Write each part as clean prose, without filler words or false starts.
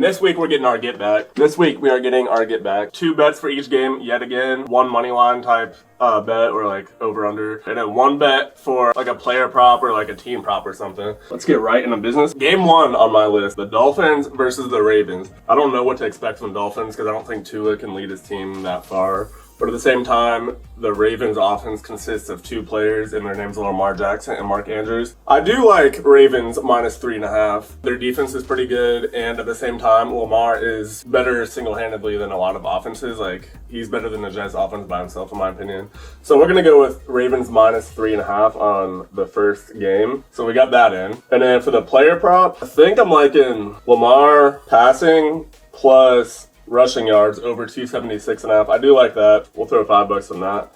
this week we're getting our get back. This week we are getting our get back. 2 bets for each game yet again. 1 money line type bet or like over under. And then 1 bet for like a player prop or like a team prop or something. Let's get right into business. Game 1 on my list, the Dolphins versus the Ravens. I don't know what to expect from the Dolphins because I don't think Tua can lead his team that far. But at the same time, the Ravens offense consists of 2 players, and their names are Lamar Jackson and Mark Andrews. I do like Ravens minus 3.5. Their defense is pretty good, and at the same time, Lamar is better single-handedly than a lot of offenses. Like, he's better than the Jets offense by himself, in my opinion. So we're going to go with Ravens minus 3.5 on the first game. So we got that in. And then for the player prop, I think I'm liking Lamar passing plus rushing yards over 276.5. I do like that. We'll throw $5 on that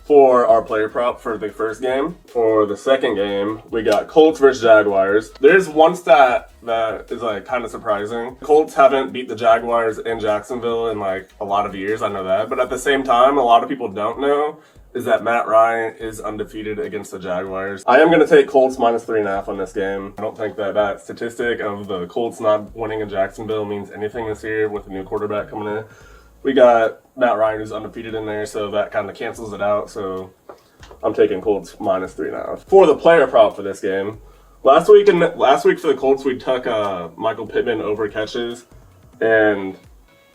for our player prop for the first game. For the second game, we got Colts versus Jaguars. There's one stat that is like kind of surprising. Colts haven't beat the Jaguars in Jacksonville in like a lot of years. I know that. But at the same time, a lot of people don't know is that Matt Ryan is undefeated against the Jaguars. I am going to take Colts minus 3.5 on this game. I don't think that statistic of the Colts not winning in Jacksonville means anything this year with a new quarterback coming in. We got Matt Ryan who's undefeated in there, so that kind of cancels it out. So I'm taking Colts minus 3.5. For the player prop for this game, last week for the Colts, we took Michael Pittman over catches, and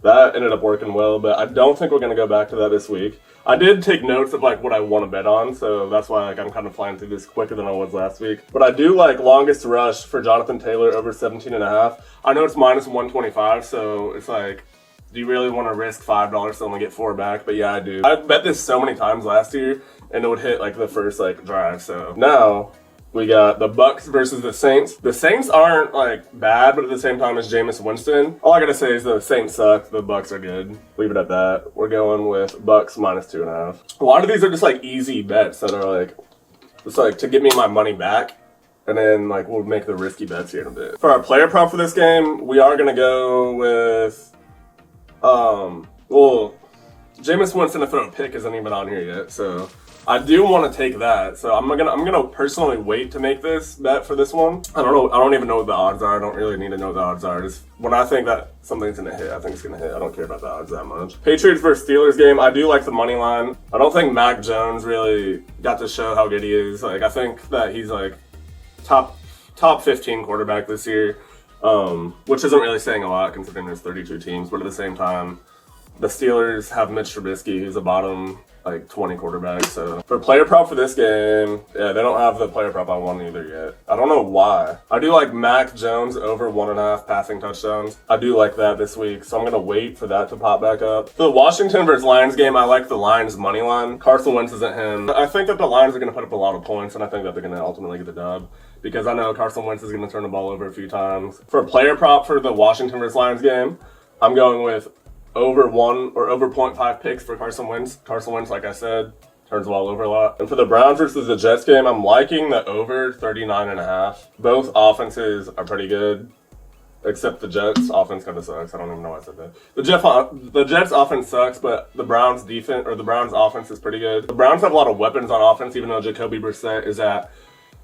that ended up working well, but I don't think we're going to go back to that this week. I did take notes of like what I want to bet on, so that's why like I'm kind of flying through this quicker than I was last week. But I do like longest rush for Jonathan Taylor over 17.5. I know it's minus 125, so it's like, do you really want to risk $5 to only get 4 back? But yeah, I do. I bet this so many times last year, and it would hit like the first like drive. So now we got the Bucks versus the Saints. The Saints aren't like bad, but at the same time it's Jameis Winston. All I gotta say is the Saints suck. The Bucks are good. Leave it at that. We're going with Bucks minus 2.5. A lot of these are just like easy bets that are like, just like to get me my money back. And then like we'll make the risky bets here in a bit. For our player prop for this game, we are gonna go with Jameis Winston to throw a pick isn't even on here yet, so I do want to take that. So I'm gonna personally wait to make this bet for this one. I don't know. I don't even know what the odds are. I don't really need to know what the odds are. Just when I think that something's gonna hit, I think it's gonna hit. I don't care about the odds that much. Patriots versus Steelers game. I do like the money line. I don't think Mac Jones really got to show how good he is. Like I think that he's like top 15 quarterback this year, which isn't really saying a lot considering there's 32 teams. But at the same time, the Steelers have Mitch Trubisky, who's a bottom like 20 quarterbacks. So for player prop for this game, yeah, they don't have the player prop I want either yet. I don't know why. I do like Mac Jones over 1.5 passing touchdowns. I do like that this week, so I'm gonna wait for that to pop back up. For the Washington versus Lions game, I like the Lions money line. Carson Wentz isn't him. I think that the Lions are gonna put up a lot of points, and I think that they're gonna ultimately get the dub, because I know Carson Wentz is gonna turn the ball over a few times. For a player prop for the Washington versus Lions game, I'm going with over 1 or over 0.5 picks for Carson Wentz. Carson Wentz, like I said, turns the ball over a lot. And for the Browns versus the Jets game, I'm liking the over 39.5. Both offenses are pretty good, except the Jets offense kind of sucks. I don't even know why I said that. The Jets offense sucks, but the Browns defense or the Browns offense is pretty good. The Browns have a lot of weapons on offense, even though Jacoby Brissett is at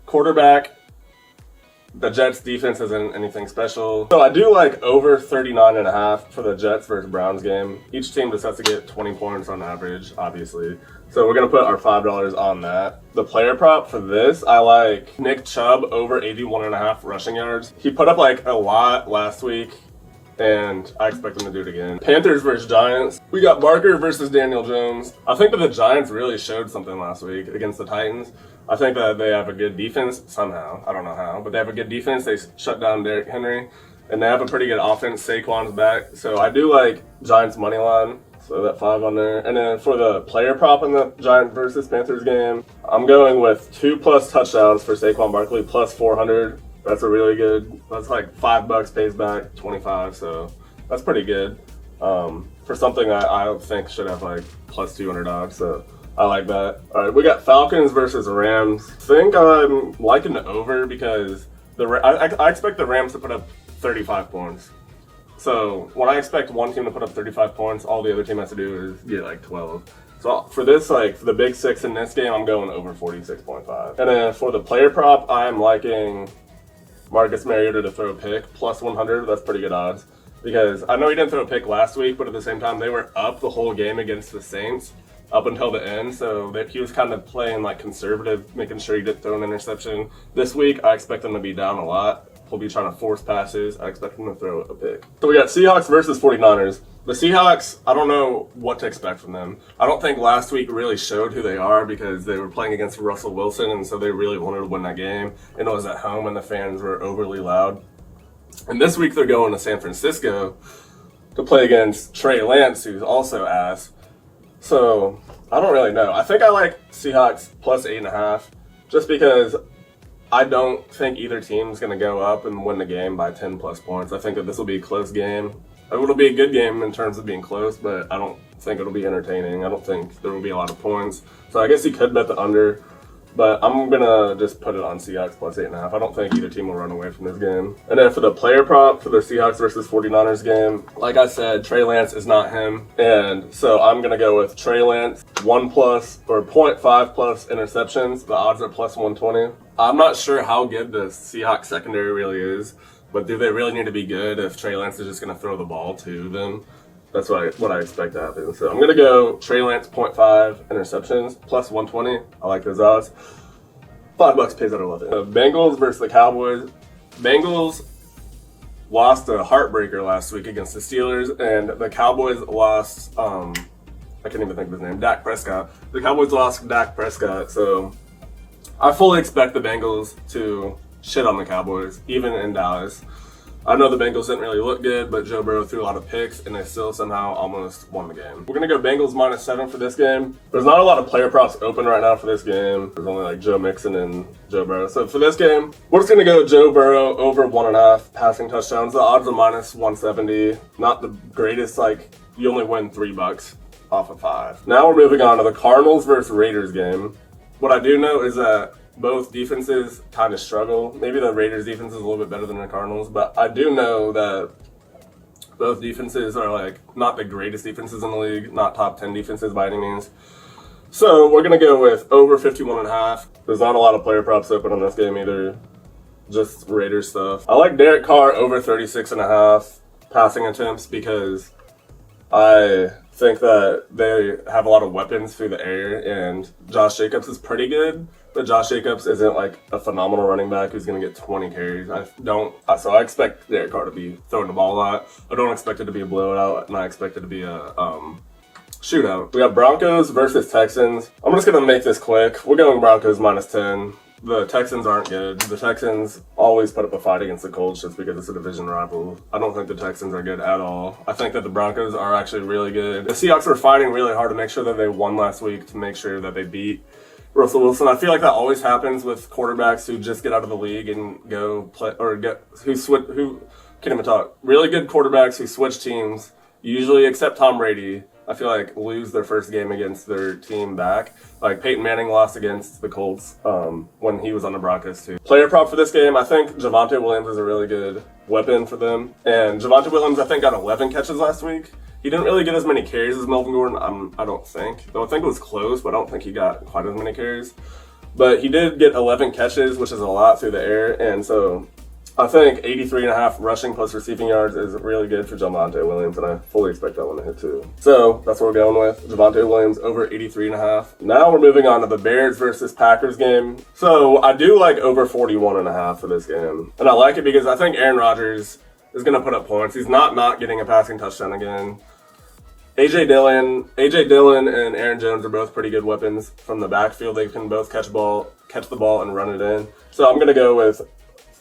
quarterback. The Jets defense isn't anything special. So I do like over 39.5 for the Jets versus Browns game. Each team just has to get 20 points on average, obviously. So we're going to put our $5 on that. The player prop for this, I like Nick Chubb over 81.5 rushing yards. He put up like a lot last week, and I expect him to do it again. Panthers versus Giants. We got Barker versus Daniel Jones. I think that the Giants really showed something last week against the Titans. I think that they have a good defense somehow. I don't know how, but they have a good defense. They shut down Derrick Henry, and they have a pretty good offense. Saquon's back. So I do like Giants money line. So that 5 on there. And then for the player prop in the Giants versus Panthers game, I'm going with 2+ touchdowns for Saquon Barkley plus 400. That's a really good. That's like $5 pays back 25. So that's pretty good. For something I think should have like plus 200 odds. So I like that. All right, we got Falcons versus Rams. I think I'm liking the over because I expect the Rams to put up 35 points. So when I expect one team to put up 35 points, all the other team has to do is get like 12. So for this, like for the big 6 in this game, I'm going over 46.5. And then for the player prop, I'm liking Marcus Mariota to throw a pick plus 100. That's pretty good odds. because I know he didn't throw a pick last week, but at the same time, they were up the whole game against the Saints up until the end, so that he was kind of playing like conservative, making sure he didn't throw an interception. This week, I expect him to be down a lot. He'll be trying to force passes. I expect him to throw a pick. So we got Seahawks versus 49ers. The Seahawks, I don't know what to expect from them. I don't think last week really showed who they are because they were playing against Russell Wilson, and so they really wanted to win that game. And it was at home, and the fans were overly loud. And this week, they're going to San Francisco to play against Trey Lance, who's also ass. So, I don't really know. I think I like Seahawks plus 8.5 just because I don't think either team's going to go up and win the game by 10 plus points. I think that this will be a close game. It'll be a good game in terms of being close, but I don't think it'll be entertaining. I don't think there will be a lot of points. So, I guess you could bet the under. But I'm going to just put it on Seahawks plus 8.5. I don't think either team will run away from this game. And then for the player prop for the Seahawks versus 49ers game, like I said, Trey Lance is not him. And so I'm going to go with Trey Lance, 1 plus or 0.5 plus interceptions. The odds are plus 120. I'm not sure how good the Seahawks secondary really is, but do they really need to be good if Trey Lance is just going to throw the ball to them? That's what I expect to happen. So I'm going to go Trey Lance 0.5 interceptions plus 120. I like those odds. $5 pays out of 11. The Bengals versus the Cowboys. Bengals lost a heartbreaker last week against the Steelers, and the Cowboys lost, I can't even think of his name, Dak Prescott. The Cowboys lost Dak Prescott, so I fully expect the Bengals to shit on the Cowboys, even in Dallas. I know the Bengals didn't really look good, but Joe Burrow threw a lot of picks, and they still somehow almost won the game. We're going to go Bengals minus 7 for this game. There's not a lot of player props open right now for this game. There's only like Joe Mixon and Joe Burrow. So for this game, we're just going to go Joe Burrow over 1.5 passing touchdowns. The odds are minus 170. Not the greatest, like you only win $3 off of 5. Now we're moving on to the Cardinals versus Raiders game. What I do know is that both defenses kind of struggle. Maybe the Raiders defense is a little bit better than the Cardinals, but I do know that both defenses are like not the greatest defenses in the league, not top 10 defenses by any means. So we're going to go with over 51.5. There's not a lot of player props open on this game either, just Raiders stuff. I like Derek Carr over 36.5 passing attempts because I think that they have a lot of weapons through the air, and Josh Jacobs is pretty good, but Josh Jacobs isn't like a phenomenal running back who's going to get 20 carries. So I expect Derek Carr to be throwing the ball a lot. I don't expect it to be a blowout, and I expect it to be a shootout. We got Broncos versus Texans. I'm just going to make this quick. We're going Broncos minus 10. The Texans aren't good. The Texans always put up a fight against the Colts just because it's a division rival. I don't think the Texans are good at all. I think that the Broncos are actually really good. The Seahawks were fighting really hard to make sure that they won last week, to make sure that they beat Russell Wilson. I feel like that always happens with quarterbacks who just get out of the league and go play, or who can't even talk. Really good quarterbacks who switch teams, usually except Tom Brady, I feel like lose their first game against their team back. Like Peyton Manning lost against the Colts when he was on the Broncos too. Player prop for this game, I think Javonte Williams is a really good weapon for them. And Javonte Williams, I think, got 11 catches last week. He didn't really get as many carries as Melvin Gordon, I don't think. Though I think it was close, but I don't think he got quite as many carries. But he did get 11 catches, which is a lot through the air. And so I think 83.5 rushing plus receiving yards is really good for Javonte Williams, and I fully expect that one to hit too. So that's what we're going with. Javonte Williams over 83.5. Now we're moving on to the Bears versus Packers game. So I do like over 41.5 for this game. And I like it because I think Aaron Rodgers is going to put up points. He's not getting a passing touchdown again. AJ Dillon and Aaron Jones are both pretty good weapons from the backfield. They can both catch the ball and run it in. So I'm going to go with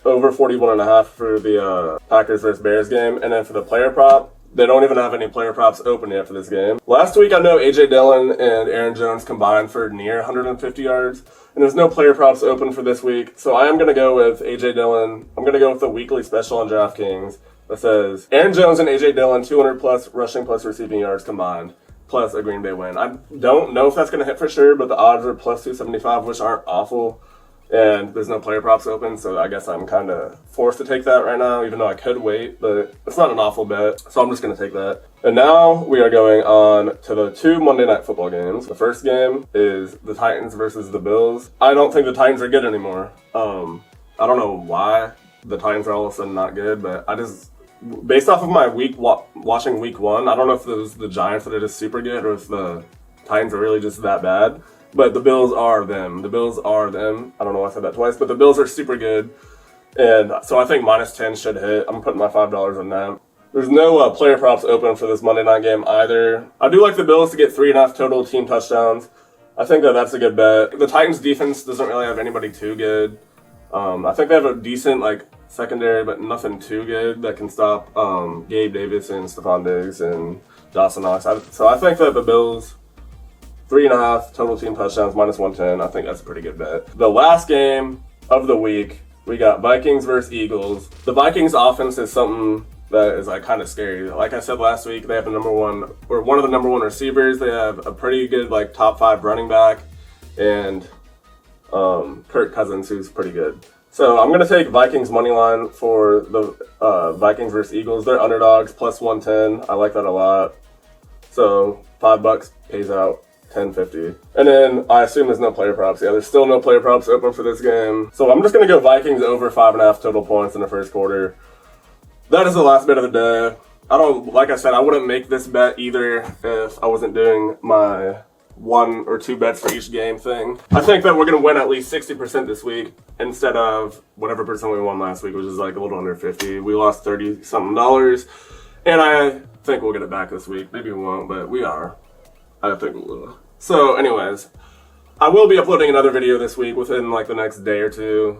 over 41.5 for the Packers versus Bears game. And then for the player prop, they don't even have any player props open yet for this game. Last week, I know AJ Dillon and Aaron Jones combined for near 150 yards. And there's no player props open for this week. So I am going to go with AJ Dillon. I'm going to go with the weekly special on DraftKings that says Aaron Jones and AJ Dillon 200 plus rushing plus receiving yards combined, plus a Green Bay win. I don't know if that's going to hit for sure, but the odds are plus 275, which aren't awful. And there's no player props open, so I guess I'm kind of forced to take that right now, even though I could wait, but it's not an awful bet, so I'm just going to take that. And now we are going on to the 2 Monday Night Football games. The first game is the Titans versus the Bills. I don't think the Titans are good anymore. I don't know why the Titans are all of a sudden not good, but based off of my watching week 1, I don't know if it was the Giants that are just super good or if the Titans are really just that bad. But the Bills are them. The Bills are them. I don't know why I said that twice, but the Bills are super good. And so I think -10 should hit. I'm putting my $5 on that. There's no player props open for this Monday night game either. I do like the Bills to get 3.5 total team touchdowns. I think that that's a good bet. The Titans defense doesn't really have anybody too good. I think they have a decent secondary, but nothing too good that can stop Gabe Davis and Stephon Diggs and Dawson Knox. So I think that the Bills 3.5 total team touchdowns -110. I think that's a pretty good bet. The last game of the week, we got Vikings versus Eagles. The Vikings offense is something that is kind of scary. Like I said last week, they have one of the number one receivers. They have a pretty good top 5 running back, and Kirk Cousins, who's pretty good. So I'm gonna take Vikings money line for the Vikings versus Eagles. They're underdogs +110. I like that a lot. So $5 pays out $10.50. And then I assume there's no player props. Yeah, there's still no player props open for this game. So I'm just gonna go Vikings over 5.5 total points in the first quarter. That is the last bet of the day. Like I said, I wouldn't make this bet either if I wasn't doing my 1 or 2 bets for each game thing. I think that we're going to win at least 60% this week instead of whatever percent we won last week, which is a little under 50. We lost $30-something, and I think we'll get it back this week. Maybe we won't, but we are. I think we will. So anyways, I will be uploading another video this week within the next day or 2.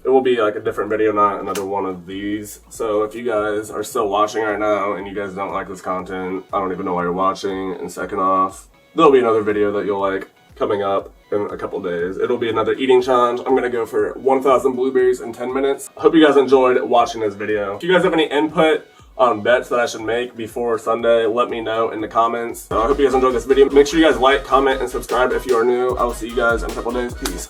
It will be a different video, not another one of these. So if you guys are still watching right now and you guys don't like this content, I don't even know why you're watching. And second off, there'll be another video that you'll like coming up in a couple days. It'll be another eating challenge. I'm gonna go for 1,000 blueberries in 10 minutes. I hope you guys enjoyed watching this video. If you guys have any input on bets that I should make before Sunday, let me know in the comments. I hope you guys enjoyed this video. Make sure you guys like, comment, and subscribe if you are new. I will see you guys in a couple days. Peace.